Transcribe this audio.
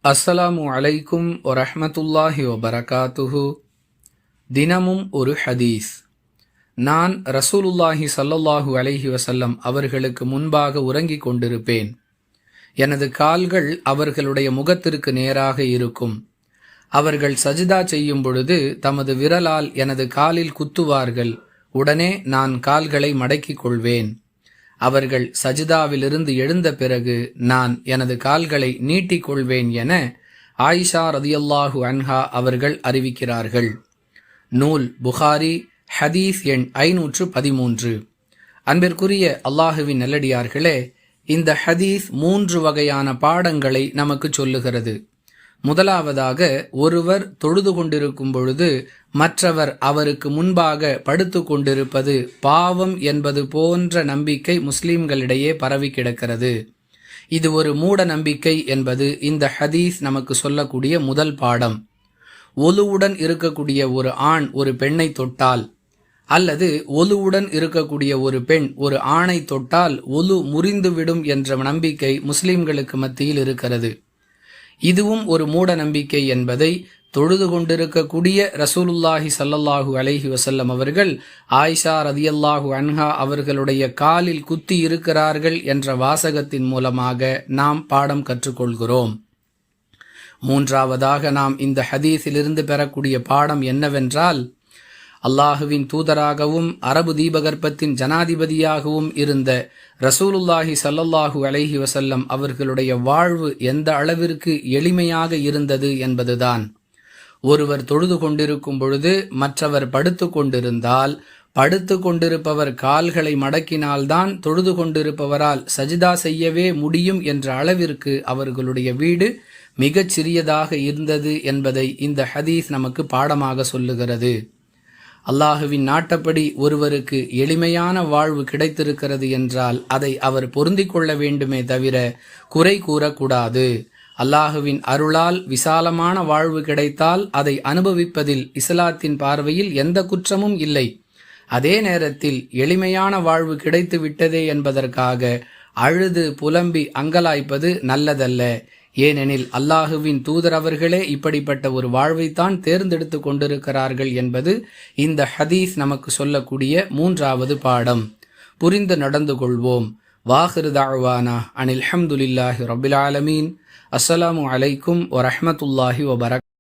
அஸ்ஸலாமு அலைக்கும் வரஹ்மத்துல்லாஹி வபரகாத்துஹு. தினமும் ஒரு ஹதீஸ். நான் ரசூலுல்லாஹி ஸல்லல்லாஹு அலைஹி வஸல்லம் அவர்களுக்கு முன்பாக உறங்கிக் கொண்டிருப்பேன். எனது கால்கள் அவர்களுடைய முகத்திற்கு நேராக இருக்கும். அவர்கள் சஜிதா செய்யும் பொழுது தமது விரலால் எனது காலில் குத்துவார்கள். உடனே நான் கால்களை மடக்கிக் கொள்வேன். அவர்கள் சஜிதாவிலிருந்து எழுந்த பிறகு நான் எனது கால்களை நீட்டிக் கொள்வேன் என ஆயிஷா ரதியல்லாஹு அன்ஹா அவர்கள் அறிவிக்கிறார்கள். நூல் புகாரி, ஹதீஸ் எண் 513. அன்பிற்குரிய அல்லாஹுவின் நல்லடியார்களே, இந்த ஹதீஸ் 3 வகையான பாடங்களை நமக்கு சொல்லுகிறது. முதலாவதாக, ஒருவர் தொழுது கொண்டிருக்கும் பொழுது மற்றவர் அவருக்கு முன்பாக படுத்து கொண்டிருப்பது பாவம் என்பது போன்ற நம்பிக்கை முஸ்லிம்களிடையே பரவி கிடக்கிறது. இது ஒரு மூட நம்பிக்கை என்பது இந்த ஹதீஸ் நமக்கு சொல்லக்கூடிய முதல் பாடம். ஒலுவுடன் இருக்கக்கூடிய ஒரு ஆண் ஒரு பெண்ணை தொட்டால், அல்லது ஒலுவுடன் இருக்கக்கூடிய ஒரு பெண் ஒரு ஆணை தொட்டால் ஒலு முறிந்துவிடும் என்ற நம்பிக்கை முஸ்லிம்களுக்கு மத்தியில் இருக்கிறது. இதுவும் ஒரு மூட நம்பிக்கை என்பதை தொழுது கொண்டிருக்கக்கூடிய ரசூலுல்லாஹி ஸல்லல்லாஹு அலைஹி வஸல்லம் அவர்கள் ஆயிஷா ரதியல்லாஹு அன்ஹா அவர்களுடைய காலில் குத்தி இருக்கிறார்கள் என்ற வாசகத்தின் மூலமாக நாம் பாடம் கற்றுக்கொள்கிறோம். மூன்றாவதாக நாம் இந்த ஹதீஸிலிருந்து பெறக்கூடிய பாடம் என்னவென்றால், அல்லாஹுவின் தூதராகவும் அரபு தீபகற்பத்தின் ஜனாதிபதியாகவும் இருந்த ரசூலுல்லாஹி ஸல்லல்லாஹு அலைஹி வஸல்லம் அவர்களுடைய வாழ்வு எந்த அளவிற்கு எளிமையாக இருந்தது என்பதுதான். ஒருவர் தொழுது கொண்டிருக்கும் பொழுது மற்றவர் படுத்து கொண்டிருந்தால், படுத்து கொண்டிருப்பவர் கால்களை மடக்கினால்தான் தொழுது கொண்டிருப்பவரால் சஜிதா செய்யவே முடியும் என்ற அளவிற்கு அவர்களுடைய வீடு மிகச் சிறியதாக இருந்தது என்பதை இந்த ஹதீஸ் நமக்கு பாடமாக சொல்லுகிறது. அல்லாஹுவின் நாட்டப்படி ஒருவருக்கு எளிமையான வாழ்வு கிடைத்திருக்கிறது என்றால் அதை அவர் பொருந்திக் கொள்ள வேண்டுமே தவிர குறை கூறக்கூடாது. அல்லாஹுவின் அருளால் விசாலமான வாழ்வு கிடைத்தால் அதை அனுபவிப்பதில் இஸ்லாத்தின் பார்வையில் எந்த குற்றமும் இல்லை. அதே நேரத்தில் எளிமையான வாழ்வு கிடைத்து விட்டதே என்பதற்காக அழுது புலம்பி அங்கலாய்ப்பது நல்லதல்ல. ஏனெனில் அல்லாஹுவின் தூதர் அவர்களே இப்படிப்பட்ட ஒரு வாழ்வைத்தான் தேர்ந்தெடுத்து கொண்டிருக்கிறார்கள் என்பது இந்த ஹதீஸ் நமக்கு சொல்லக்கூடிய 3வது பாடம். புரிந்து நடந்து கொள்வோம். வாஹிரு தஅவானா அனில் ஹம்துலில்லாஹி ரப்பில் ஆலமீன். அஸ்ஸலாமு அலைக்கும் வரஹ்மத்துல்லாஹி வபரகாத்துஹு.